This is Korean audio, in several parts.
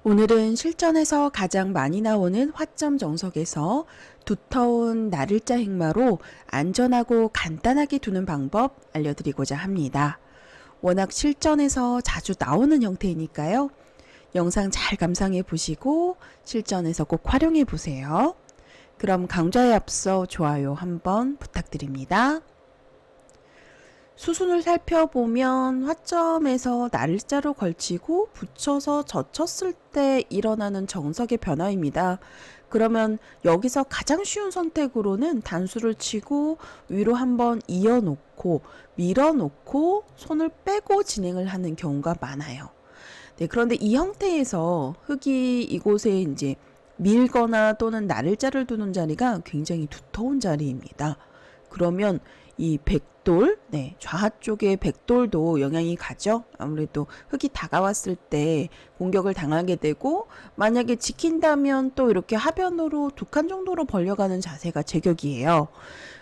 오늘은 실전에서 가장 많이 나오는 화점 정석에서 두터운 나를자 행마로 안전하고 간단하게 두는 방법 알려드리고자 합니다. 워낙 실전에서 자주 나오는 형태이니까요. 영상 잘 감상해 보시고 실전에서 꼭 활용해 보세요. 그럼 강좌에 앞서 좋아요 한번 부탁드립니다. 수순을 살펴보면 화점에서 날짜로 걸치고 붙여서 젖혔을 때 일어나는 정석의 변화입니다. 그러면 여기서 가장 쉬운 선택으로는 단수를 치고 위로 한번 이어놓고 밀어놓고 손을 빼고 진행을 하는 경우가 많아요. 네, 그런데 이 형태에서 흙이 이곳에 이제 밀거나 또는 날짜를 두는 자리가 굉장히 두터운 자리입니다. 그러면 이 백돌, 좌하 쪽의 백돌도 영향이 가죠. 아무래도 흙이 다가왔을 때 공격을 당하게 되고, 만약에 지킨다면 또 이렇게 하변으로 2칸 정도로 벌려가는 자세가 제격이에요.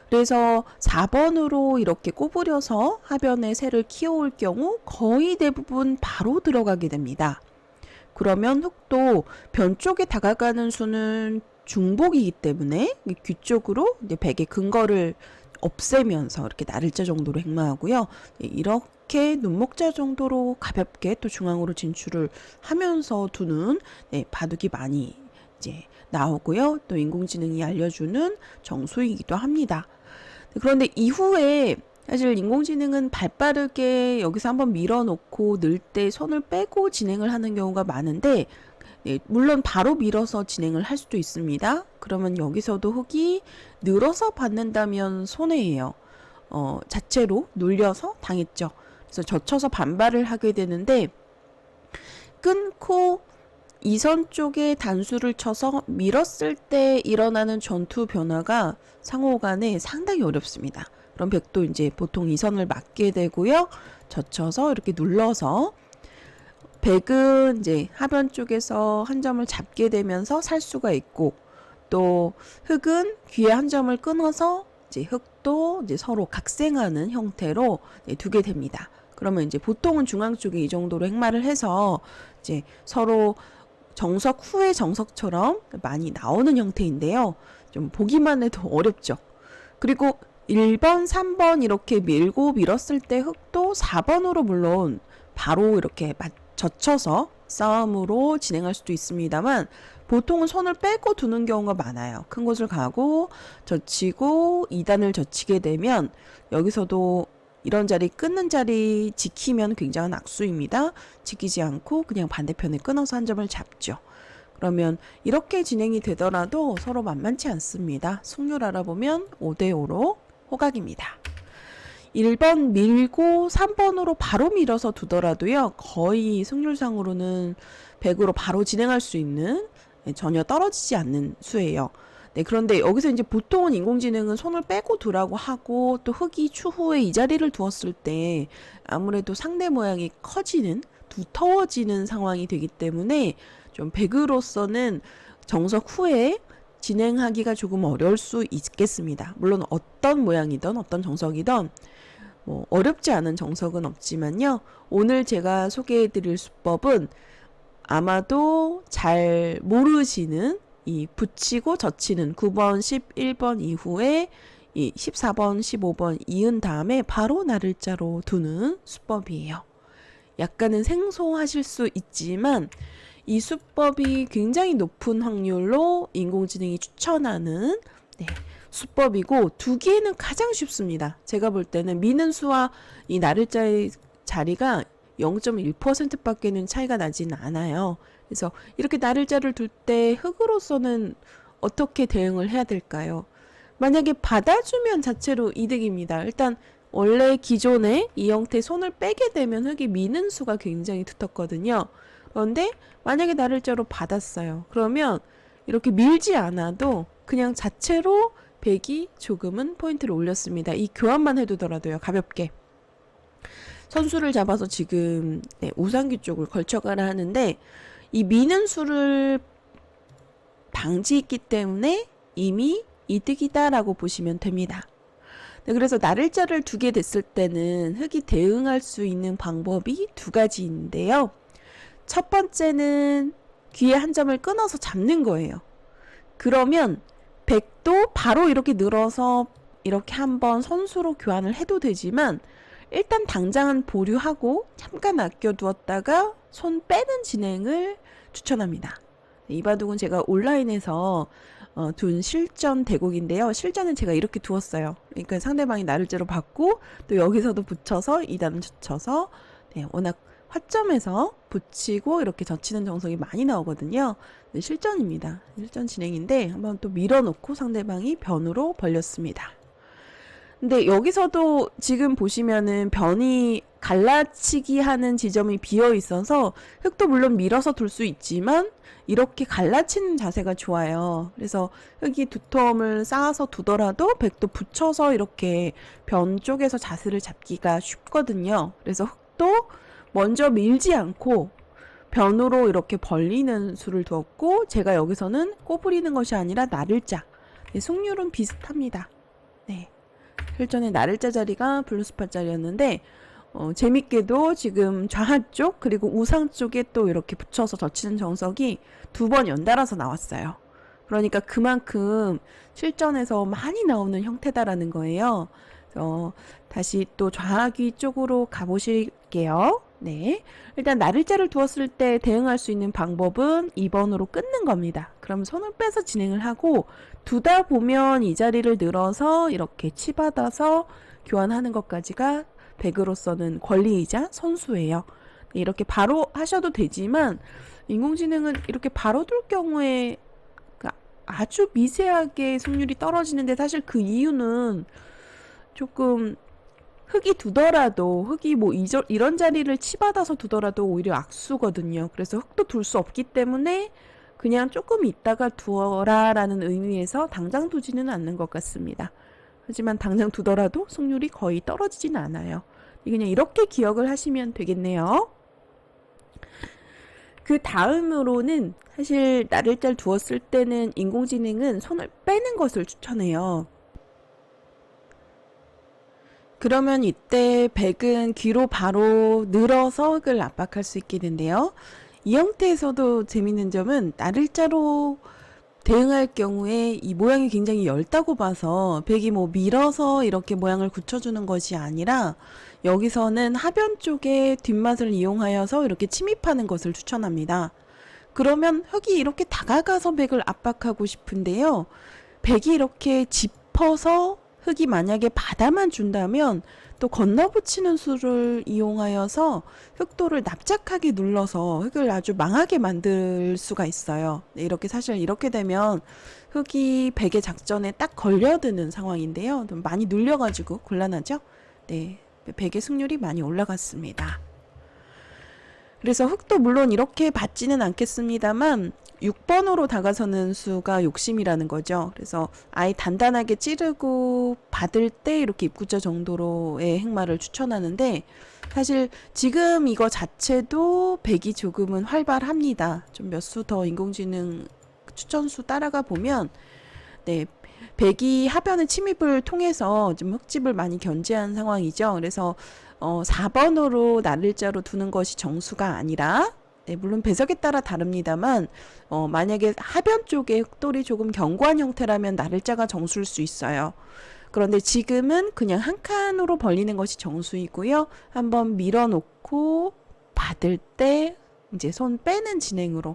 그래서 4번으로 이렇게 꼬부려서 하변에 새를 키워올 경우 거의 대부분 바로 들어가게 됩니다. 그러면 흙도 변 쪽에 다가가는 수는 중복이기 때문에 귀 쪽으로 이제 백의 근거를 없애면서 이렇게 나를자 정도로 행마하고요. 이렇게 눈목자 정도로 가볍게 또 중앙으로 진출을 하면서 두는 바둑이 많이 이제 나오고요. 또 인공지능이 알려주는 정수이기도 합니다. 그런데 이후에 사실 인공지능은 발빠르게 여기서 한번 밀어놓고 늘 때 손을 빼고 진행을 하는 경우가 많은데, 물론 바로 밀어서 진행을 할 수도 있습니다. 그러면 여기서도 흙이 늘어서 받는다면 손해예요. 자체로 눌려서 당했죠. 그래서 젖혀서 반발을 하게 되는데, 끊고 이선 쪽에 단수를 쳐서 밀었을 때 일어나는 전투 변화가 상호 간에 상당히 어렵습니다. 그럼 백도 이제 보통 이선을 맞게 되고요. 젖혀서 이렇게 눌러서 백은 이제 하변 쪽에서 한 점을 잡게 되면서 살 수가 있고, 또 흙은 귀에 한 점을 끊어서 이제 흙도 이제 서로 각생하는 형태로 두게 됩니다. 그러면 이제 보통은 중앙 쪽에 이 정도로 행마를 해서 이제 서로 정석 후의 정석처럼 많이 나오는 형태인데요. 좀 보기만 해도 어렵죠. 그리고 1번, 3번 이렇게 밀고 밀었을 때 흙도 4번으로 물론 바로 이렇게 젖혀서 싸움으로 진행할 수도 있습니다만, 보통은 손을 빼고 두는 경우가 많아요. 큰 곳을 가고 젖히고 2단을 젖히게 되면 여기서도 이런 자리 끊는 자리 지키면 굉장한 악수입니다. 지키지 않고 그냥 반대편에 끊어서 한 점을 잡죠. 그러면 이렇게 진행이 되더라도 서로 만만치 않습니다. 승률 알아보면 5대5로 호각입니다. 1번 밀고 3번으로 바로 밀어서 두더라도요, 거의 승률상으로는 100으로 바로 진행할 수 있는, 전혀 떨어지지 않는 수예요. 그런데 여기서 이제 보통은 인공지능은 손을 빼고 두라고 하고, 또 흙이 추후에 이 자리를 두었을 때 아무래도 상대 모양이 커지는, 두터워지는 상황이 되기 때문에 좀 100으로서는 정석 후에 진행하기가 조금 어려울 수 있겠습니다. 물론 어떤 모양이든 어떤 정석이든 어렵지 않은 정석은 없지만요. 오늘 제가 소개해드릴 수법은 아마도 잘 모르시는 이 붙이고 젖히는 9번, 11번 이후에 이 14번, 15번 이은 다음에 바로 나를자로 두는 수법이에요. 약간은 생소하실 수 있지만 이 수법이 굉장히 높은 확률로 인공지능이 추천하는 수법이고, 두기에는 가장 쉽습니다. 제가 볼 때는 미는 수와 이 나를자의 자리가 0.1%밖에는 차이가 나지는 않아요. 그래서 이렇게 나를자를 둘 때 흙으로서는 어떻게 대응을 해야 될까요? 만약에 받아주면 자체로 이득입니다. 일단 원래 기존에 이 형태 손을 빼게 되면 흙이 미는 수가 굉장히 두텁거든요. 그런데 만약에 나를자로 받았어요. 그러면 이렇게 밀지 않아도 그냥 자체로 백이 조금은 포인트를 올렸습니다. 이 교환만 해두더라도요, 가볍게. 선수를 잡아서 지금 우상귀 쪽을 걸쳐가라 하는데, 이 미는 수를 방지했기 때문에 이미 이득이다라고 보시면 됩니다. 그래서 나를자를 두게 됐을 때는 흙이 대응할 수 있는 방법이 2가지인데요. 첫 번째는 귀에 한 점을 끊어서 잡는 거예요. 그러면 백도 바로 이렇게 늘어서 이렇게 한번 선수로 교환을 해도 되지만 일단 당장은 보류하고 잠깐 아껴두었다가 손 빼는 진행을 추천합니다. 이 바둑은 제가 온라인에서 둔 실전 대국인데요. 실전은 제가 이렇게 두었어요. 그러니까 상대방이 나를째로 받고 또 여기서도 붙여서 2단 붙여서 워낙 화점에서 붙이고 이렇게 젖히는 정석이 많이 나오거든요. 실전입니다. 실전 진행인데 한번 또 밀어놓고 상대방이 변으로 벌렸습니다. 근데 여기서도 지금 보시면은 변이 갈라치기 하는 지점이 비어 있어서 흙도 물론 밀어서 둘 수 있지만 이렇게 갈라치는 자세가 좋아요. 그래서 흙이 두텀을 쌓아서 두더라도 백도 붙여서 이렇게 변 쪽에서 자세를 잡기가 쉽거든요. 그래서 흙도 먼저 밀지 않고 변으로 이렇게 벌리는 수를 두었고 제가 여기서는 꼬부리는 것이 아니라 나를자. 승률은 비슷합니다. 네. 실전에 나를자 자리가 블루스팟 자리였는데 재밌게도 지금 좌하 쪽 그리고 우상 쪽에 또 이렇게 붙여서 젖히는 정석이 2번 연달아서 나왔어요. 그러니까 그만큼 실전에서 많이 나오는 형태다라는 거예요. 다시 또 좌하귀 쪽으로 가보실게요. 네, 일단 나를자를 두었을 때 대응할 수 있는 방법은 2번으로 끊는 겁니다. 그럼 손을 빼서 진행을 하고 두다 보면 이 자리를 늘어서 이렇게 치받아서 교환하는 것까지가 백으로서는 권리이자 선수예요. 이렇게 바로 하셔도 되지만 인공지능은 이렇게 바로 둘 경우에 아주 미세하게 승률이 떨어지는데 사실 그 이유는 조금 흙이 두더라도 흙이 뭐 이런 자리를 치받아서 두더라도 오히려 악수거든요. 그래서 흙도 둘 수 없기 때문에 그냥 조금 있다가 두어라 라는 의미에서 당장 두지는 않는 것 같습니다. 하지만 당장 두더라도 승률이 거의 떨어지진 않아요. 그냥 이렇게 기억을 하시면 되겠네요. 그 다음으로는 사실 나를자를 두었을 때는 인공지능은 손을 빼는 것을 추천해요. 그러면 이때 백은 귀로 바로 늘어서 흙을 압박할 수 있게 된대요. 이 형태에서도 재밌는 점은 나를자로 대응할 경우에 이 모양이 굉장히 엷다고 봐서 백이 뭐 밀어서 이렇게 모양을 굳혀주는 것이 아니라 여기서는 하변 쪽에 뒷맛을 이용하여서 이렇게 침입하는 것을 추천합니다. 그러면 흙이 이렇게 다가가서 백을 압박하고 싶은데요. 백이 이렇게 짚어서 흙이 만약에 받아만 준다면 또 건너붙이는 수를 이용하여서 흙도를 납작하게 눌러서 흙을 아주 망하게 만들 수가 있어요. 네, 이렇게 사실 이렇게 되면 흙이 백의 작전에 딱 걸려드는 상황인데요. 많이 눌려가지고 곤란하죠. 네, 백의 승률이 많이 올라갔습니다. 그래서 흙도 물론 이렇게 받지는 않겠습니다만 6번으로 다가서는 수가 욕심이라는 거죠. 그래서 아예 단단하게 찌르고 받을 때 이렇게 입구자 정도로의 행마를 추천하는데 사실 지금 이거 자체도 백이 조금은 활발합니다. 좀 몇 수 더 인공지능 추천수 따라가 보면 네, 백이 하변의 침입을 통해서 좀 흙집을 많이 견제한 상황이죠. 그래서 4번으로 나를자로 두는 것이 정수가 아니라 네, 물론 배석에 따라 다릅니다만 만약에 하변 쪽에 흙돌이 조금 견고한 형태라면 나를자가 정수일 수 있어요. 그런데 지금은 그냥 한 칸으로 벌리는 것이 정수이고요. 한번 밀어놓고 받을 때 이제 손 빼는 진행으로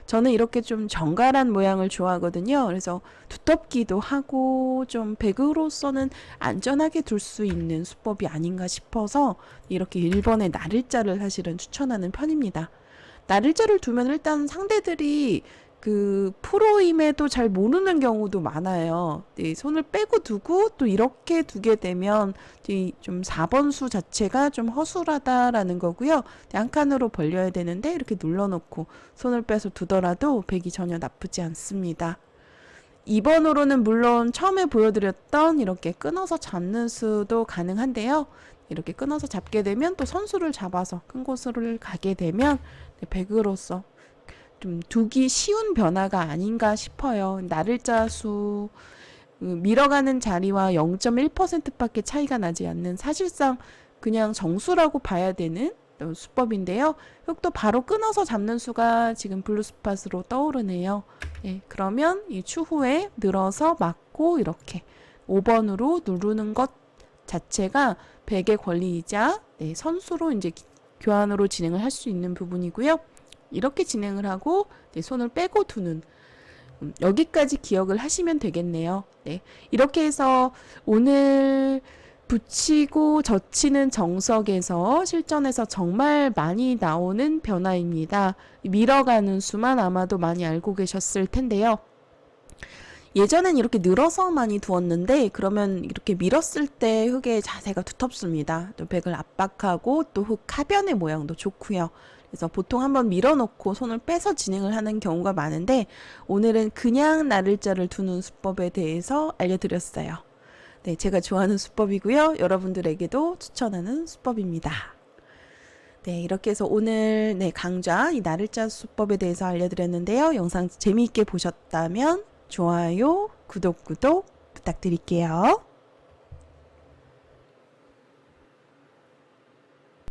저는 이렇게 좀 정갈한 모양을 좋아하거든요. 그래서 두텁기도 하고 좀 백으로서는 안전하게 둘 수 있는 수법이 아닌가 싶어서 이렇게 1번의 나를자를 사실은 추천하는 편입니다. 나를자를 두면 일단 상대들이 그 프로임에도 잘 모르는 경우도 많아요. 네, 손을 빼고 두고 또 이렇게 두게 되면 좀 4번 수 자체가 좀 허술하다라는 거고요. 한 칸으로 벌려야 되는데 이렇게 눌러놓고 손을 빼서 두더라도 백이 전혀 나쁘지 않습니다. 2번으로는 물론 처음에 보여드렸던 이렇게 끊어서 잡는 수도 가능한데요. 이렇게 끊어서 잡게 되면 또 선수를 잡아서 큰 곳을 가게 되면 백으로서 좀 두기 쉬운 변화가 아닌가 싶어요. 나를자 수 밀어가는 자리와 0.1%밖에 차이가 나지 않는 사실상 그냥 정수라고 봐야 되는 수법인데요. 흙도 바로 끊어서 잡는 수가 지금 블루스팟으로 떠오르네요. 네, 그러면 이 추후에 늘어서 맞고 이렇게 5번으로 누르는 것 자체가 백의 권리이자 네, 선수로 이제 교환으로 진행을 할 수 있는 부분이고요. 이렇게 진행을 하고 네, 손을 빼고 두는 여기까지 기억을 하시면 되겠네요. 네, 이렇게 해서 오늘 붙이고 젖히는 정석에서 실전에서 정말 많이 나오는 변화입니다. 밀어가는 수만 아마도 많이 알고 계셨을 텐데요. 예전엔 이렇게 늘어서 많이 두었는데 그러면 이렇게 밀었을 때 흙의 자세가 두텁습니다. 또 백을 압박하고 또 흙 하변의 모양도 좋고요. 그래서 보통 한번 밀어놓고 손을 빼서 진행을 하는 경우가 많은데 오늘은 그냥 나를자를 두는 수법에 대해서 알려드렸어요. 네, 제가 좋아하는 수법이고요. 여러분들에게도 추천하는 수법입니다. 네, 이렇게 해서 오늘 강좌 이 나를자 수법에 대해서 알려드렸는데요. 영상 재미있게 보셨다면 좋아요, 구독 부탁드릴게요.